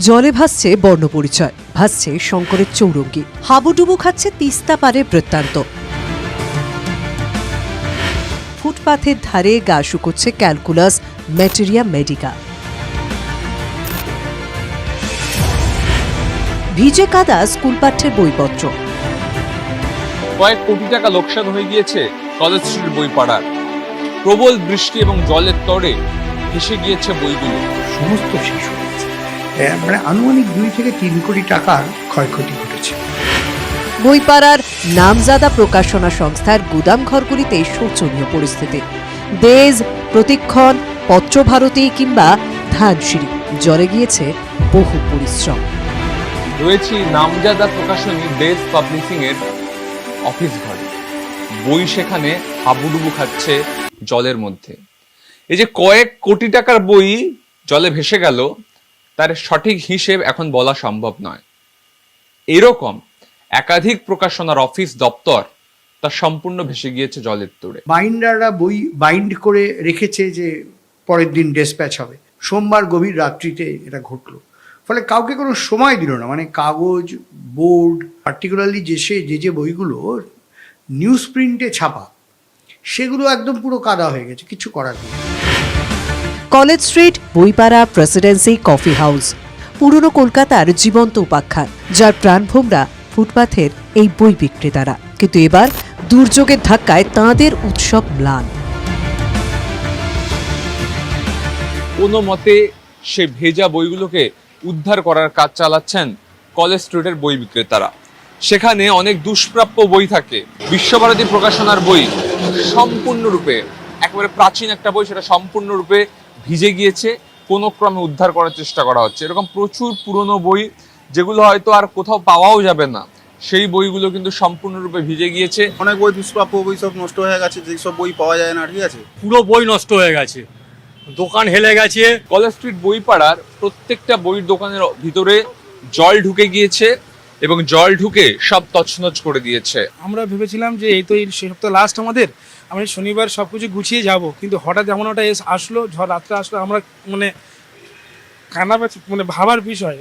জলে ভাসছে বর্ণপরিচয়, ভাসছে শঙ্করের চৌরঙ্গি, হাবুডুবু খাচ্ছে তিস্তা পারে বৃত্তান্ত। ফুটপাথের ধারে গা শুকোচ্ছে ক্যালকুলাস, ম্যাটেরিয়া মেডিকা। ভিজে কাদা স্কুল পাঠ্যের বইপত্র। কয়েক কোটি টাকা লোকসান হয়ে গিয়েছে কলেজ স্ট্রিট বই পাড়ার। প্রবল বৃষ্টি এবং জলের তরে ভেসে গিয়েছে বইগুলো। সমস্ত শেষ হয়ে গেছে। মানে আনুমানিক 2 থেকে 3 কোটি টাকার ক্ষয়ক্ষতি ঘটেছে। বইপাড়ার নামজাদা প্রকাশনা সংস্থার গুদাম ঘরগুলিতে শোচনীয় পরিস্থিতি। দেশ, প্রতিক্ষণ, পত্রভারতী কিংবা ধানসিঁড়ি, জলে গিয়েছে বহু পরিশ্রম। রয়েছি নামজাদা প্রকাশনী ডেজ পাবলিশিং এর অফিস ঘরে। বই সেখানে হাবুডুবু খাচ্ছে জলের মধ্যে। এই যে কয়েক কোটি টাকার বই জলে ভেসে গেল, তার সঠিক হিসেব এখন বলা সম্ভব নয়। এরকম একাধিক প্রকাশনার অফিস দপ্তর তা সম্পূর্ণ ভেসে গিয়েছে জলের তোড়ে। বাইন্ডাররা বই বাইন্ড করে রেখেছে যে পরের দিন ডিসপ্যাচ হবে। সোমবার গভীর রাত্রিতে এটা ঘটলো, ফলে কাউকে কোনো সময় দিল না। মানে কাগজ, বোর্ড, পার্টিকুলারলি যে বইগুলো নিউজ প্রিন্টে ছাপা, সেগুলো একদম পুরো কাদা হয়ে গেছে, কিছু করার নেই। কলেজ স্ট্রিট, বইপাড়া, প্রেসিডেন্সি, কফি হাউস, পুরনো কলকাতার জীবন্ত উপাখ্যান, যার প্রাণভোমরা ফুটপাথের এই বই বিক্রেতারা। কিন্তু এবার দুর্যোগের ধাক্কায় তাঁদের উৎসব ম্লান। কোনো মতে সে ভেজা বইগুলোকে উদ্ধার করার কাজ চালাচ্ছেন কলেজ স্ট্রিটের বই বিক্রেতারা। সেখানে অনেক দুষ্প্রাপ্য বই থাকে। বিশ্বভারতী প্রকাশনার বই সম্পূর্ণরূপে, একেবারে প্রাচীন একটা বই, সেটা সম্পূর্ণরূপে ভিজে গিয়েছে। কোনো ক্রমে উদ্ধার করার চেষ্টা করা হচ্ছে। এরকম প্রচুর পুরনো বই যেগুলো হয়তো আর কোথাও পাওয়াও যাবে না, সেই বইগুলো কিন্তু সম্পূর্ণরূপে ভিজে গিয়েছে। অনেক বই দুষ্প্রাপ্য বই সব নষ্ট হয়ে গেছে, যেসব বই পাওয়া যায় না, ঠিক আছে, পুরো বই নষ্ট হয়ে গেছে, দোকান হেলে গেছে। কলেজ স্ট্রিট বই পাড়ার প্রত্যেকটা বইয়ের দোকানের ভিতরে জল ঢুকে গিয়েছে এবং জল ঢুকে সব তছনছ করে দিয়েছে। আমরা ভেবেছিলাম যে এই তো এই সপ্তাহ লাস্ট আমাদের, আমরা শনিবার সবকিছু গুছিয়ে যাব, কিন্তু হঠাৎ এমন একটা আসলো, ঝড় রাত্রে আসলো, আমরা মানে কান্না পাচ্ছি, মানে ভাবার বিষয়।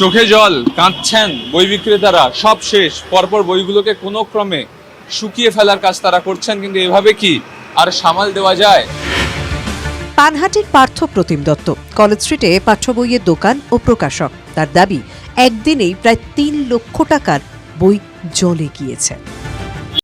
চোখে জল, কাঁদছেন বই বিক্রেতারা। সব শেষ, পরপর বইগুলোকে কোনো ক্রমে শুকিয়ে ফেলার কাজ তারা করছেন, কিন্তু এভাবে কি আর সামাল দেওয়া যায়? পানহাটির পার্থ প্রতিম দত্ত কলেজ স্ট্রিটে পাঠ্য বইয়ের দোকান ও প্রকাশক। তার দাবি, একদিনেই প্রায় 3 লক্ষ টাকার বই জলে গিয়েছে।